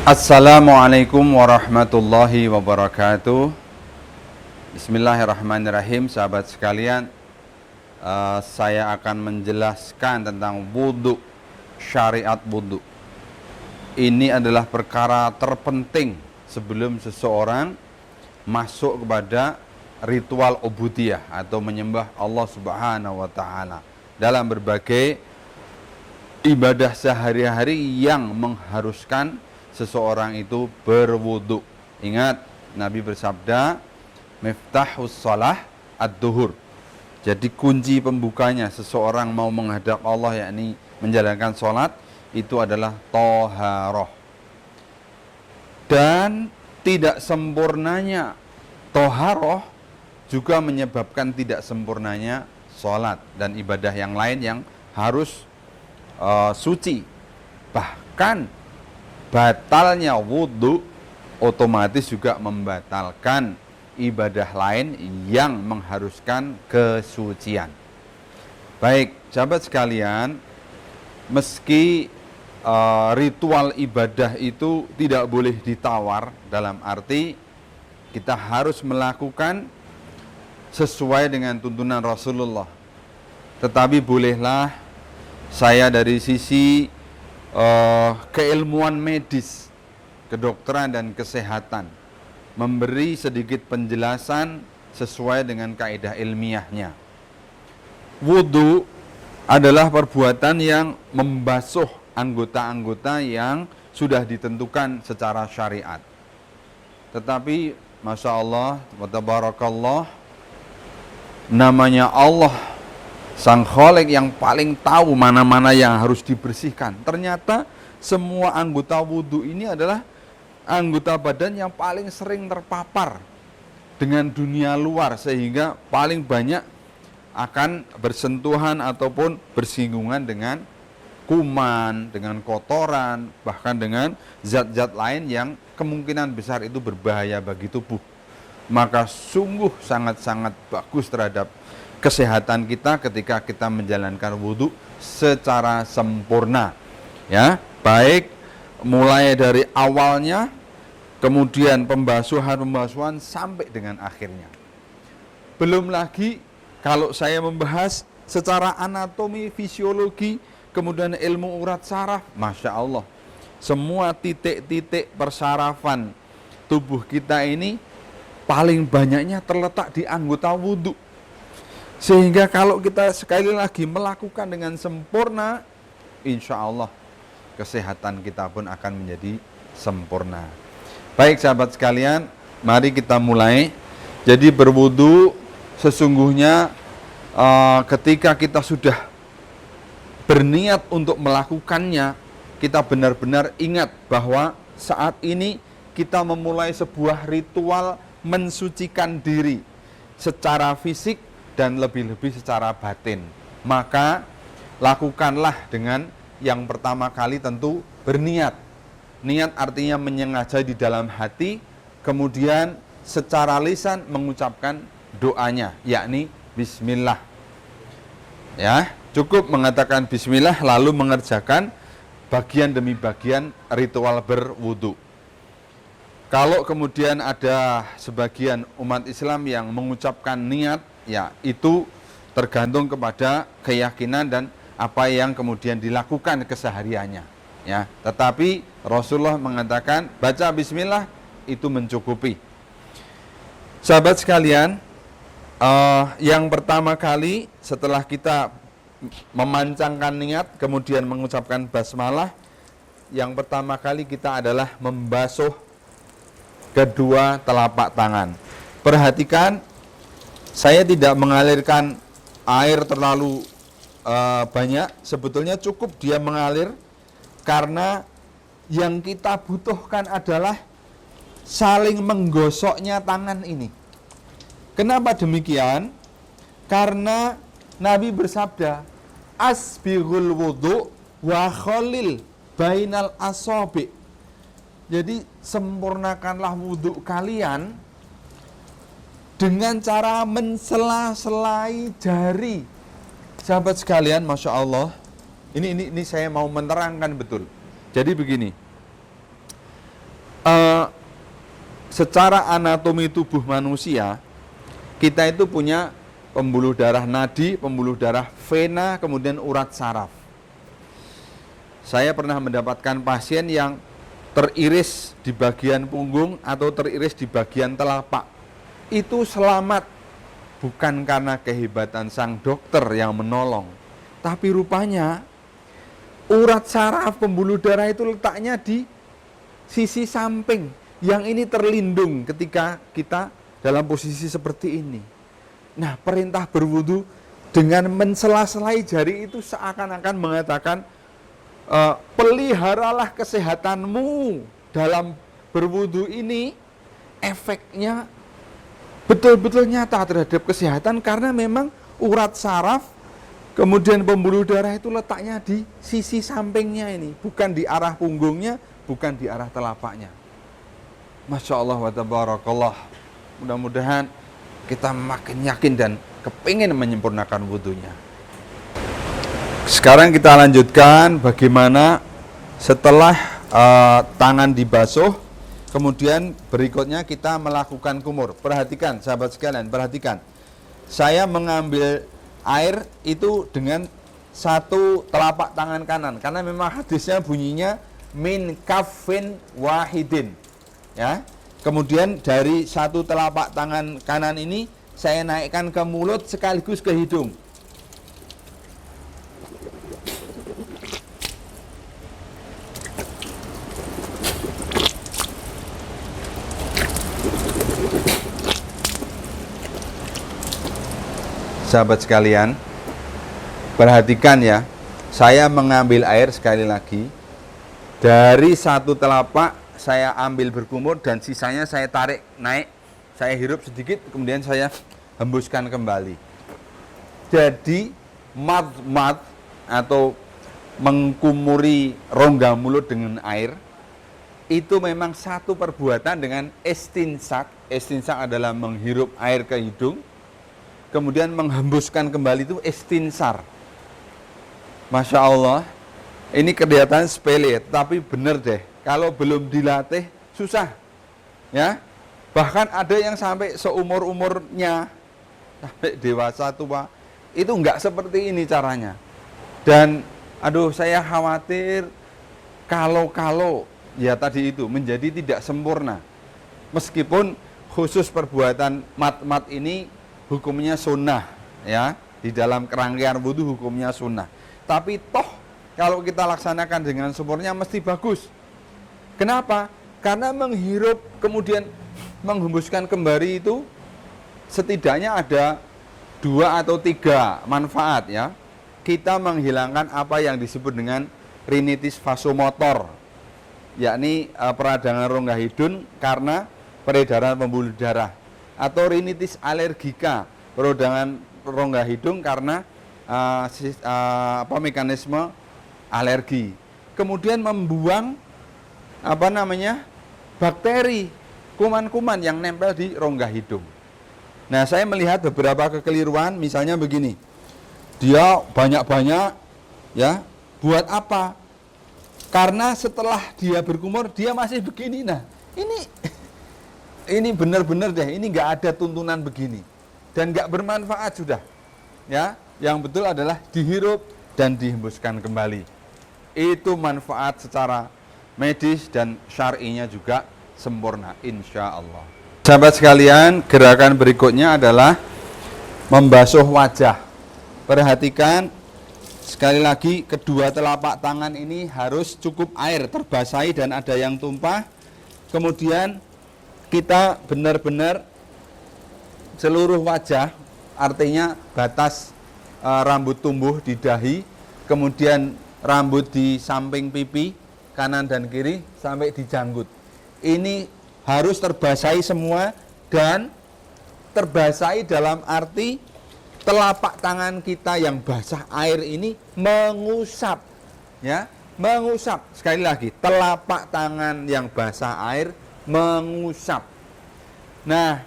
Assalamualaikum warahmatullahi wabarakatuh. Bismillahirrahmanirrahim. Sahabat sekalian, saya akan menjelaskan tentang wudhu, syariat wudhu. Ini adalah perkara terpenting sebelum seseorang masuk kepada ritual ubudiyah atau menyembah Allah Subhanahu wa taala dalam berbagai ibadah sehari-hari yang mengharuskan seseorang itu berwudu. Ingat, Nabi bersabda, miftahus shalah ad-duhur. Jadi kunci pembukanya seseorang mau menghadap Allah, yakni menjalankan sholat, itu adalah toharoh. Dan tidak sempurnanya toharoh juga menyebabkan tidak sempurnanya sholat dan ibadah yang lain yang harus suci. Bahkan batalnya wudhu otomatis juga membatalkan ibadah lain yang mengharuskan kesucian. Baik, sahabat sekalian, meski ritual ibadah itu tidak boleh ditawar, dalam arti kita harus melakukan sesuai dengan tuntunan Rasulullah. Tetapi bolehlah saya dari sisi keilmuan medis, kedokteran dan kesehatan memberi sedikit penjelasan sesuai dengan kaidah ilmiahnya. Wudu adalah perbuatan yang membasuh anggota-anggota yang sudah ditentukan secara syariat. Tetapi Masya Allah wa tabarakallah, namanya Allah Sang Khalik yang paling tahu mana-mana yang harus dibersihkan. Ternyata semua anggota wudhu ini adalah anggota badan yang paling sering terpapar dengan dunia luar, sehingga paling banyak akan bersentuhan ataupun bersinggungan dengan kuman, dengan kotoran, bahkan dengan zat-zat lain yang kemungkinan besar itu berbahaya bagi tubuh. Maka sungguh sangat-sangat bagus terhadap kesehatan kita ketika kita menjalankan wudhu secara sempurna, ya, baik mulai dari awalnya, kemudian pembasuhan sampai dengan akhirnya. Belum lagi kalau saya membahas secara anatomi, fisiologi, kemudian ilmu urat saraf, Masya Allah, semua titik-titik persarafan tubuh kita ini paling banyaknya terletak di anggota wudhu. Sehingga kalau kita sekali lagi melakukan dengan sempurna, insya Allah kesehatan kita pun akan menjadi sempurna. Baik sahabat sekalian, mari kita mulai. Jadi berwudu sesungguhnya ketika kita sudah berniat untuk melakukannya, kita benar-benar ingat bahwa saat ini kita memulai sebuah ritual mensucikan diri secara fisik dan lebih-lebih secara batin. Maka lakukanlah dengan yang pertama kali tentu berniat. Niat artinya menyengaja di dalam hati, kemudian secara lisan mengucapkan doanya, yakni bismillah. Ya, cukup mengatakan bismillah lalu mengerjakan bagian demi bagian ritual berwudu. Kalau kemudian ada sebagian umat Islam yang mengucapkan niat, ya itu tergantung kepada keyakinan dan apa yang kemudian dilakukan kesehariannya, ya. Tetapi Rasulullah mengatakan baca bismillah itu mencukupi. Sahabat sekalian, yang pertama kali setelah kita memancangkan niat kemudian mengucapkan basmalah, yang pertama kali kita adalah membasuh kedua telapak tangan. Perhatikan, saya tidak mengalirkan air terlalu banyak, sebetulnya cukup dia mengalir, karena yang kita butuhkan adalah saling menggosoknya tangan ini. Kenapa demikian? Karena Nabi bersabda, asbighul wudu wa khalil bainal asabi. Jadi sempurnakanlah wudhu kalian dengan cara mensela-selai jari. Sahabat sekalian, Masya Allah, ini saya mau menerangkan betul. Jadi begini, eh, secara anatomi tubuh manusia, kita itu punya pembuluh darah nadi, pembuluh darah vena, kemudian urat saraf. Saya pernah mendapatkan pasien yang teriris di bagian punggung atau teriris di bagian telapak. Itu selamat bukan karena kehebatan sang dokter yang menolong, tapi rupanya urat saraf pembuluh darah itu letaknya di sisi samping. Yang ini terlindung ketika kita dalam posisi seperti ini. Nah, perintah berwudu dengan mensela-selai jari itu seakan-akan mengatakan, peliharalah kesehatanmu dalam berwudu ini. Efeknya betul-betul nyata terhadap kesehatan, karena memang urat saraf kemudian pembuluh darah itu letaknya di sisi sampingnya ini, bukan di arah punggungnya, bukan di arah telapaknya. Masya Allah wa tabarakallah. Mudah-mudahan kita makin yakin dan kepingin menyempurnakan wudunya. Sekarang kita lanjutkan bagaimana setelah tangan dibasuh, kemudian berikutnya kita melakukan kumur. Perhatikan sahabat sekalian, perhatikan. Saya mengambil air itu dengan satu telapak tangan kanan, karena memang hadisnya bunyinya min kaffin wahidin. Ya. Kemudian dari satu telapak tangan kanan ini saya naikkan ke mulut sekaligus ke hidung. Sahabat sekalian, perhatikan ya, saya mengambil air sekali lagi dari satu telapak, saya ambil berkumur dan sisanya saya tarik naik, saya hirup sedikit, kemudian saya hembuskan kembali. Jadi mad atau mengkumuri rongga mulut dengan air itu memang satu perbuatan dengan istinsak. Istinsak adalah menghirup air ke hidung, kemudian menghembuskan kembali itu istinsar. Masya Allah, ini kelihatan sepele, tapi benar deh. Kalau belum dilatih, susah. Ya, bahkan ada yang sampai seumur-umurnya, sampai dewasa tua, itu enggak seperti ini caranya. Dan, aduh, saya khawatir kalau ya tadi itu menjadi tidak sempurna. Meskipun khusus perbuatan mat ini hukumnya sunnah, ya, di dalam kerangkaian wudu hukumnya sunnah. Tapi toh kalau kita laksanakan dengan sempurna mesti bagus. Kenapa? Karena menghirup kemudian menghembuskan kembali itu setidaknya ada 2 atau 3 manfaat, ya. Kita menghilangkan apa yang disebut dengan rinitis vasomotor, yakni peradangan rongga hidung karena peredaran pembuluh darah, atau rinitis alergika, peradangan rongga hidung karena mekanisme alergi. Kemudian membuang bakteri, kuman-kuman yang nempel di rongga hidung. Nah, saya melihat beberapa kekeliruan, misalnya begini. Dia banyak-banyak, ya, buat apa? Karena setelah dia berkumur, dia masih begini. Nah, ini benar-benar deh, ini nggak ada tuntunan begini. Dan nggak bermanfaat sudah. Ya, yang betul adalah dihirup dan dihembuskan kembali. Itu manfaat secara medis dan syar'inya juga sempurna, insya Allah. Sahabat sekalian, gerakan berikutnya adalah membasuh wajah. Perhatikan, sekali lagi, kedua telapak tangan ini harus cukup air, terbasahi dan ada yang tumpah. Kemudian kita benar-benar seluruh wajah, artinya batas rambut tumbuh di dahi, kemudian rambut di samping pipi, kanan dan kiri sampai di janggut. Ini harus terbasahi semua, dan terbasahi dalam arti telapak tangan kita yang basah air ini mengusap, ya, mengusap. Sekali lagi, telapak tangan yang basah air mengusap. Nah,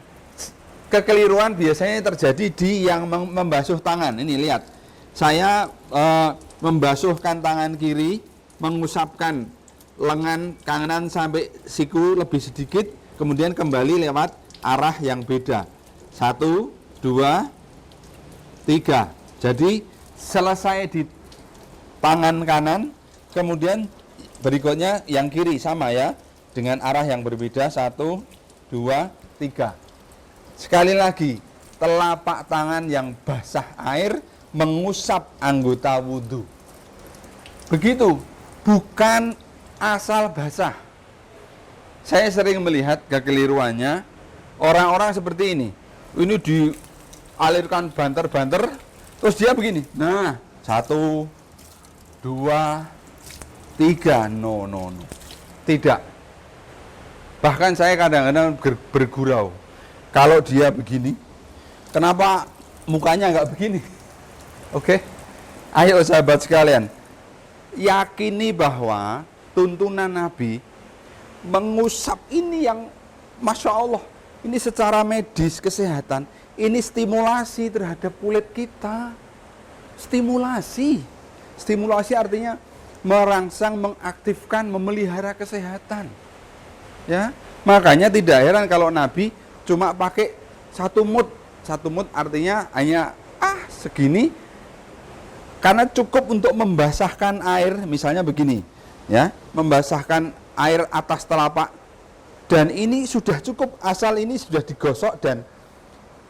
kekeliruan biasanya terjadi di yang membasuh tangan. Ini lihat, saya membasuhkan tangan kiri, mengusapkan lengan kanan sampai siku lebih sedikit, kemudian kembali lewat arah yang beda. 1, 2, 3. Jadi selesai di tangan kanan, kemudian berikutnya yang kiri sama ya, dengan arah yang berbeda. 1, 2, 3. Sekali lagi, telapak tangan yang basah air mengusap anggota wudhu. Begitu, bukan asal basah. Saya sering melihat kekeliruannya orang-orang seperti ini. Ini dialirkan banter-banter, terus dia begini. Nah, 1, 2, 3. No. Tidak. Bahkan saya kadang-kadang bergurau. Kalau dia begini, kenapa mukanya nggak begini? Oke? Ayo sahabat sekalian, yakini bahwa tuntunan Nabi mengusap ini yang Masya Allah, ini secara medis kesehatan, ini stimulasi terhadap kulit kita. Stimulasi artinya merangsang, mengaktifkan, memelihara kesehatan. Ya, makanya tidak heran kalau Nabi cuma pakai 1 mud. 1 mud artinya hanya segini, karena cukup untuk membasahkan air, misalnya begini, ya, membasahkan air atas telapak, dan ini sudah cukup, asal ini sudah digosok dan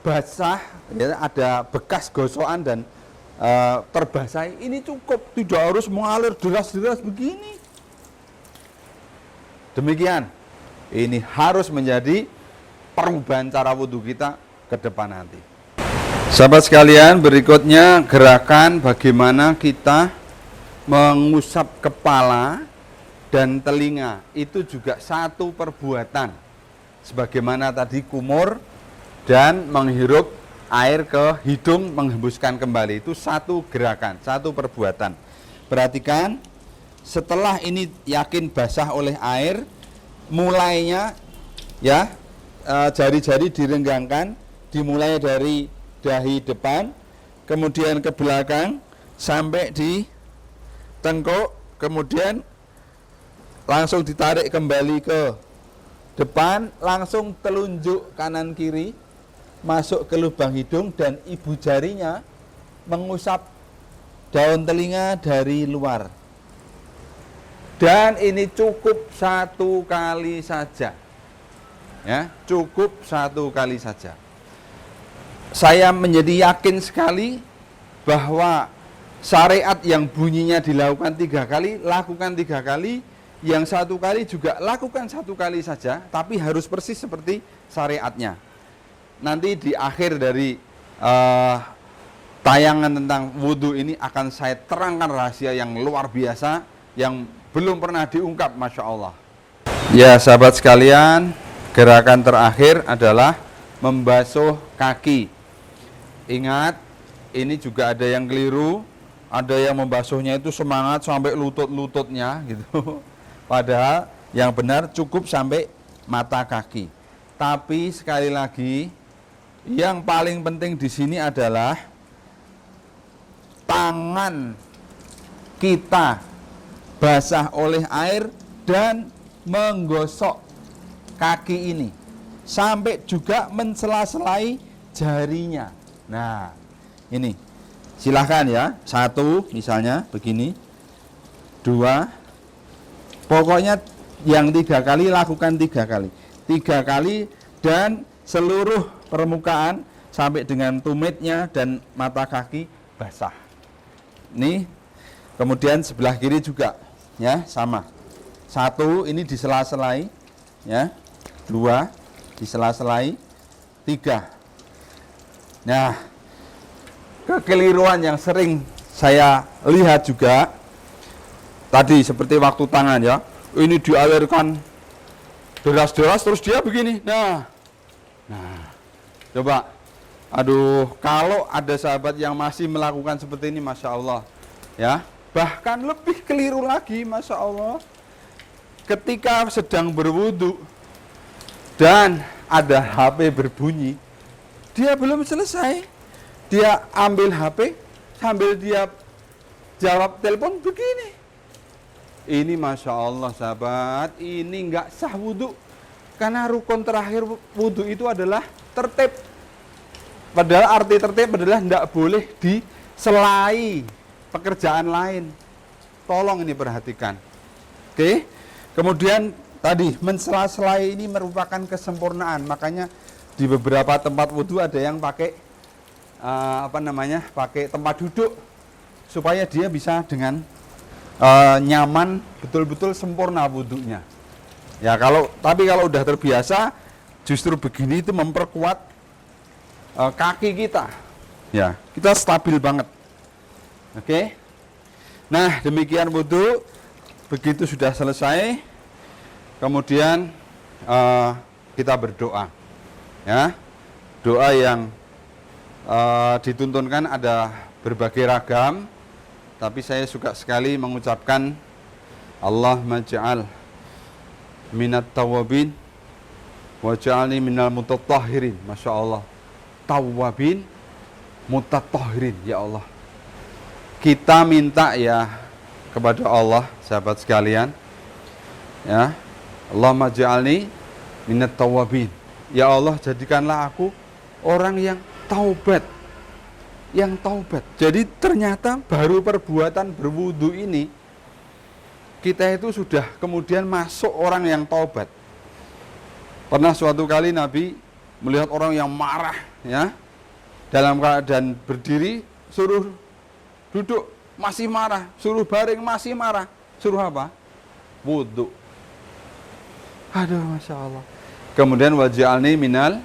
basah, ya, ada bekas gosokan dan terbasahi, ini cukup, tidak harus mengalir deras-deras begini. Demikian, ini harus menjadi perubahan cara wudhu kita ke depan nanti. Sahabat sekalian, berikutnya gerakan bagaimana kita mengusap kepala dan telinga. Itu juga satu perbuatan. Sebagaimana tadi kumur dan menghirup air ke hidung, menghembuskan kembali. Itu satu gerakan, satu perbuatan. Perhatikan, setelah ini yakin basah oleh air, mulainya ya, jari-jari direnggangkan, dimulai dari dahi depan, kemudian ke belakang sampai di tengkuk, kemudian langsung ditarik kembali ke depan, langsung telunjuk kanan kiri masuk ke lubang hidung, dan ibu jarinya mengusap daun telinga dari luar. Dan ini cukup 1 kali saja. Ya, cukup 1 kali saja. Saya menjadi yakin sekali bahwa syariat yang bunyinya dilakukan 3 kali, lakukan 3 kali, yang 1 kali juga lakukan 1 kali saja, tapi harus persis seperti syariatnya. Nanti di akhir dari tayangan tentang wudhu ini akan saya terangkan rahasia yang luar biasa, yang belum pernah diungkap, Masya Allah. Ya sahabat sekalian, gerakan terakhir adalah membasuh kaki. Ingat, ini juga ada yang keliru, ada yang membasuhnya itu semangat sampai lutut-lututnya gitu. Padahal yang benar cukup sampai mata kaki. Tapi sekali lagi, yang paling penting di sini adalah tangan kita basah oleh air dan menggosok kaki ini sampai juga mensela-selai jarinya. Nah, ini silahkan ya, 1 misalnya begini, 2, pokoknya yang 3 kali lakukan 3 kali, 3 kali, dan seluruh permukaan sampai dengan tumitnya dan mata kaki basah. Nih, kemudian sebelah kiri juga ya, sama. 1 ini disela-selai ya, 2 disela-selai, 3. Nah, kekeliruan yang sering saya lihat juga tadi seperti waktu tangan ya, ini dialirkan deras-deras terus dia begini. Nah, coba, aduh, kalau ada sahabat yang masih melakukan seperti ini, Masya Allah ya, bahkan lebih keliru lagi, Masya Allah, ketika sedang berwudu dan ada HP berbunyi, dia belum selesai, dia ambil HP sambil dia jawab telepon begini. Ini Masya Allah sahabat, ini nggak sah wudhu. Karena rukun terakhir wudhu itu adalah tertib. Padahal arti tertib adalah tidak boleh diselai pekerjaan lain. Tolong ini perhatikan. Oke. Kemudian tadi mensela-selai ini merupakan kesempurnaan. Makanya di beberapa tempat wudhu ada yang pakai pakai tempat duduk supaya dia bisa dengan nyaman, betul-betul sempurna wudhunya. Ya tapi kalau udah terbiasa, justru begini itu memperkuat kaki kita. Ya, kita stabil banget. Oke. Nah, demikian wudhu. Begitu sudah selesai, kemudian kita berdoa. Ya, doa yang dituntunkan ada berbagai ragam, tapi saya suka sekali mengucapkan Allahumma ja'al minat tawabin wa ja'alni minal mutatahhirin. Masya Allah, tawabin mutatahhirin, ya Allah. Kita minta ya kepada Allah, sahabat sekalian, ya, Allahumma ja'alni minat tawabin. Ya Allah, jadikanlah aku orang yang taubat. Yang taubat. Jadi ternyata baru perbuatan berwudu ini kita itu sudah kemudian masuk orang yang taubat. Pernah suatu kali Nabi melihat orang yang marah, ya, dalam keadaan berdiri suruh duduk masih marah, suruh baring masih marah, suruh apa? Wudu. Aduh, Masya Allah. Kemudian waj'alni minal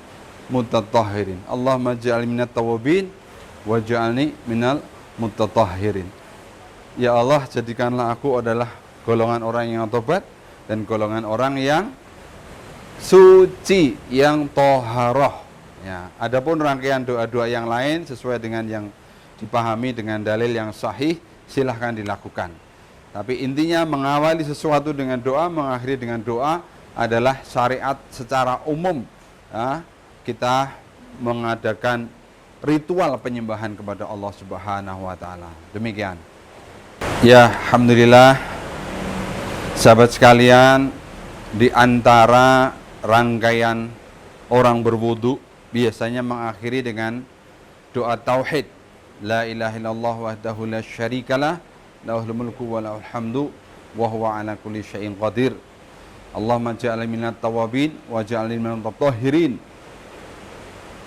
mutatahhirin. Allahumma ja'alni minat tawabin waj'alni minal mutatahhirin. Ya Allah, jadikanlah aku adalah golongan orang yang tobat dan golongan orang yang suci, yang toharoh. Ya, adapun rangkaian doa-doa yang lain sesuai dengan yang dipahami dengan dalil yang sahih, silahkan dilakukan. Tapi intinya mengawali sesuatu dengan doa, mengakhiri dengan doa adalah syariat secara umum. Ya, kita mengadakan ritual penyembahan kepada Allah Subhanahu wa taala. Demikian. Ya, alhamdulillah sahabat sekalian, di antara rangkaian orang berwudu biasanya mengakhiri dengan doa tauhid. La ilaha illallah wahdahu la syarikalah, lahul mulku wa lahul hamdu wa huwa ala kulli syai'in qadir. Allahumma ja'alni minat tawabin wa ja'alni minal mutatahhirin.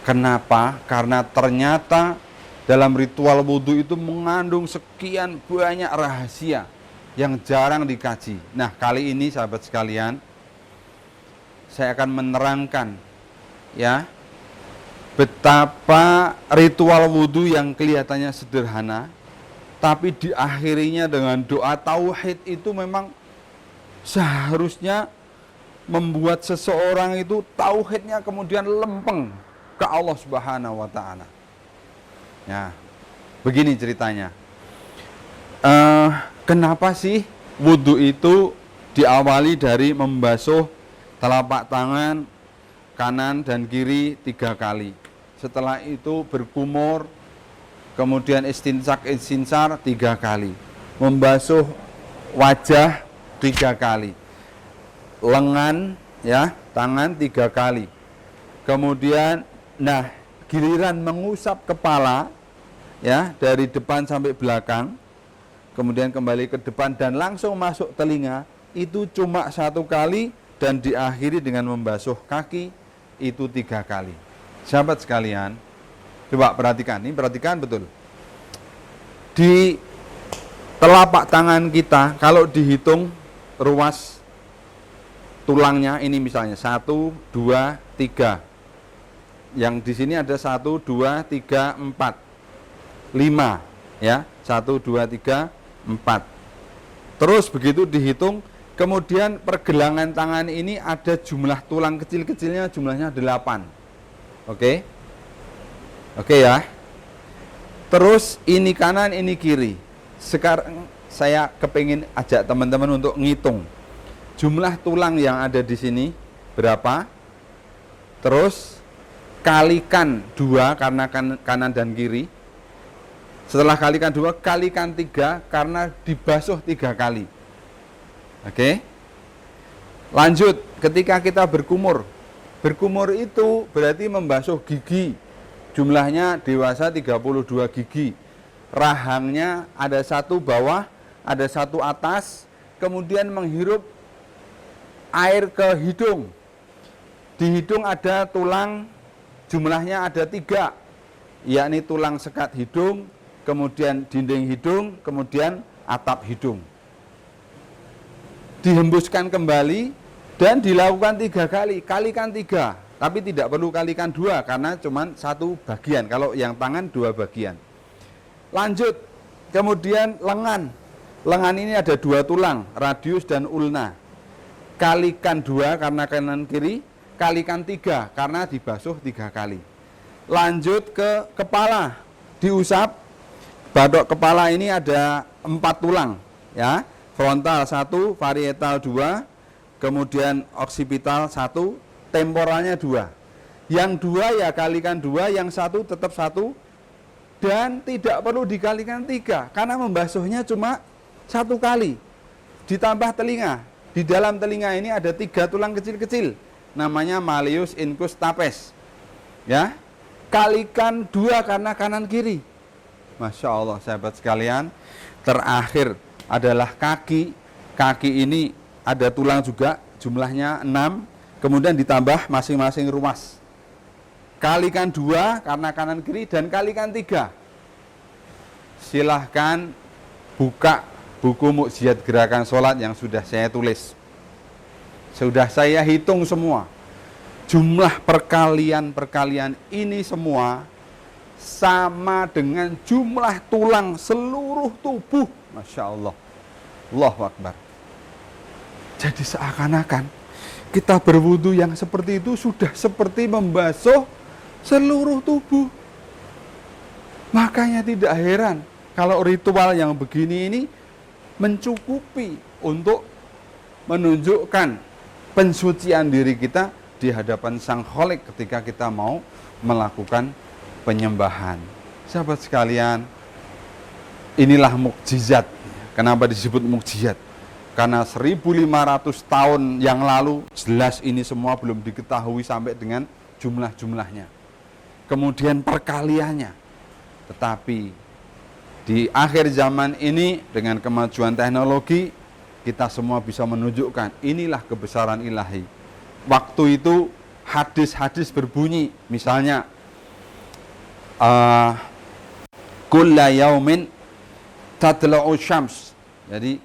Kenapa? Karena ternyata dalam ritual wudu itu mengandung sekian banyak rahasia yang jarang dikaji. Nah, kali ini sahabat sekalian, saya akan menerangkan ya betapa ritual wudu yang kelihatannya sederhana tapi diakhirinya dengan doa tauhid itu memang seharusnya membuat seseorang itu tauhidnya kemudian lempeng ke Allah Subhanahu wa taala. Ya, begini ceritanya. Kenapa sih wudu itu diawali dari membasuh telapak tangan kanan dan kiri 3 kali. Setelah itu berkumur, kemudian istinsar 3 kali. Membasuh wajah 3 kali. Lengan ya, tangan 3 kali. Kemudian giliran mengusap kepala ya, dari depan sampai belakang, kemudian kembali ke depan dan langsung masuk telinga, itu cuma 1 kali dan diakhiri dengan membasuh kaki itu 3 kali. Sahabat sekalian, coba perhatikan, ini perhatikan betul. Di telapak tangan kita kalau dihitung ruas tulangnya ini misalnya 1, 2, 3. Yang di sini ada 1, 2, 3, 4, 5 ya, 1, 2, 3, 4. Terus begitu dihitung, kemudian pergelangan tangan ini ada jumlah tulang kecil-kecilnya, jumlahnya 8. Oke ya. Terus ini kanan, ini kiri. Sekarang saya kepingin ajak teman-teman untuk ngitung jumlah tulang yang ada di sini berapa. Terus kalikan 2 karena kanan dan kiri. Setelah kalikan 2, kalikan 3 karena dibasuh 3 kali. Oke. Lanjut, ketika kita berkumur. Berkumur itu berarti membasuh gigi. Jumlahnya dewasa 32 gigi. Rahangnya ada satu bawah, ada satu atas, kemudian menghirup air ke hidung. Di hidung ada tulang, jumlahnya ada 3, yakni tulang sekat hidung, kemudian dinding hidung, kemudian atap hidung. Dihembuskan kembali dan dilakukan 3 kali, kalikan 3, tapi tidak perlu kalikan 2 karena cuma 1 bagian, kalau yang tangan 2 bagian. Lanjut, kemudian lengan. Lengan ini ada 2 tulang, radius dan ulna. Kalikan 2 karena kanan kiri, kalikan 3 karena dibasuh 3 kali. Lanjut ke kepala, diusap. Batok kepala ini ada 4 tulang, ya. Frontal 1, varietal 2, kemudian oksipital 1, temporalnya 2. Yang 2 ya kalikan 2, yang 1 tetap 1, dan tidak perlu dikalikan 3 karena membasuhnya cuma 1 kali. Ditambah telinga. Di dalam telinga ini ada 3 tulang kecil-kecil, namanya malleus, incus, stapes. Ya, kalikan 2 karena kanan kiri. Masya Allah, sahabat sekalian. Terakhir adalah kaki. Kaki ini ada tulang juga, jumlahnya 6, kemudian ditambah masing-masing ruas. Kalikan 2 karena kanan kiri dan kalikan 3. Silahkan buka buku Mukjizat Gerakan Sholat yang sudah saya tulis. Sudah saya hitung semua. Jumlah perkalian-perkalian ini semua sama dengan jumlah tulang seluruh tubuh. Masya Allah. Allahu Akbar. Jadi seakan-akan kita berwudu yang seperti itu sudah seperti membasuh seluruh tubuh. Makanya tidak heran kalau ritual yang begini ini mencukupi untuk menunjukkan pensucian diri kita di hadapan Sang Kholik ketika kita mau melakukan penyembahan. Sahabat sekalian, inilah mukjizat. Kenapa disebut mukjizat? Karena 1500 tahun yang lalu jelas ini semua belum diketahui sampai dengan jumlah-jumlahnya. Kemudian perkaliannya. Tetapi di akhir zaman ini dengan kemajuan teknologi kita semua bisa menunjukkan inilah kebesaran ilahi. Waktu itu hadis-hadis berbunyi, misalnya kulla yaumin tatla'u syams. Jadi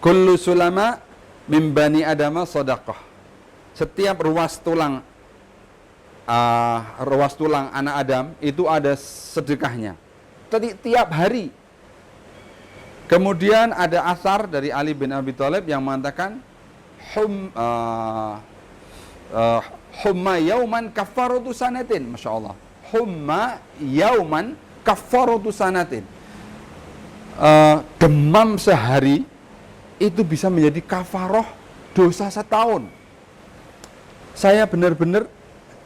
kullu sulama min bani adama shadaqah. Setiap ruas tulang anak Adam itu ada sedekahnya. Tiap hari. Kemudian ada asar dari Ali bin Abi Thalib yang mengatakan humma yauman kafaratu sanatin. Masya Allah. Humma yauman kafaratu sanatin. Demam sehari itu bisa menjadi kafaroh dosa setahun. Saya benar-benar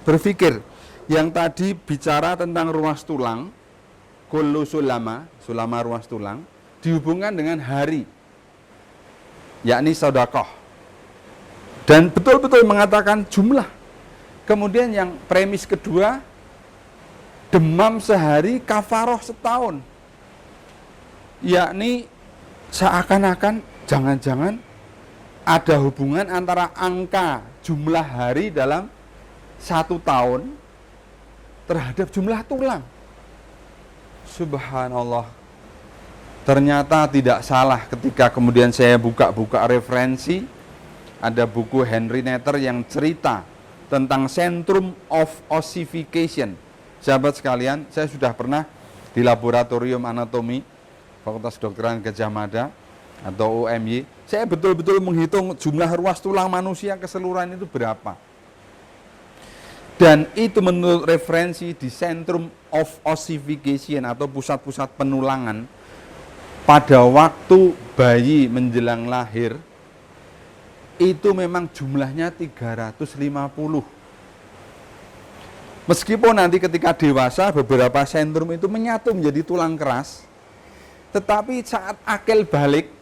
berpikir yang tadi bicara tentang ruas tulang, kullu sulama ruas tulang, dihubungkan dengan hari, yakni sedekah, dan betul-betul mengatakan jumlah. Kemudian yang premis kedua, demam sehari kafaroh setahun, yakni seakan-akan jangan-jangan ada hubungan antara angka jumlah hari dalam 1 tahun terhadap jumlah tulang. Subhanallah. Ternyata tidak salah ketika kemudian saya buka-buka referensi. Ada buku Henry Netter yang cerita tentang Centrum of Ossification. Sahabat sekalian, saya sudah pernah di Laboratorium Anatomi Fakultas Kedokteran Gadjah Mada atau UMY. Saya betul-betul menghitung jumlah ruas tulang manusia keseluruhan itu berapa. Dan itu menurut referensi di Centrum of Ossification atau pusat-pusat penulangan, pada waktu bayi menjelang lahir itu memang jumlahnya 350. Meskipun nanti ketika dewasa beberapa sentrum itu menyatu menjadi tulang keras, tetapi saat akil balik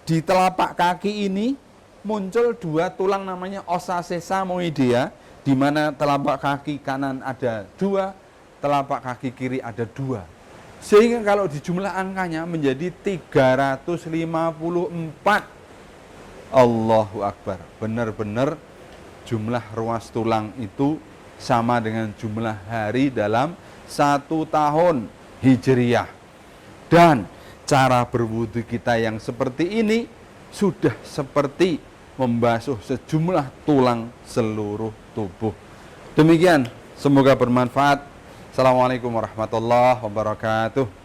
di telapak kaki ini muncul dua tulang namanya ossa sesamoidea, di mana telapak kaki kanan ada dua, telapak kaki kiri ada dua. Sehingga kalau di jumlah angkanya menjadi 354. Allahu Akbar. Benar-benar jumlah ruas tulang itu sama dengan jumlah hari dalam 1 tahun Hijriyah. Dan cara berwudu kita yang seperti ini sudah seperti membasuh sejumlah tulang seluruh tubuh. Demikian, semoga bermanfaat. Assalamualaikum warahmatullahi wabarakatuh.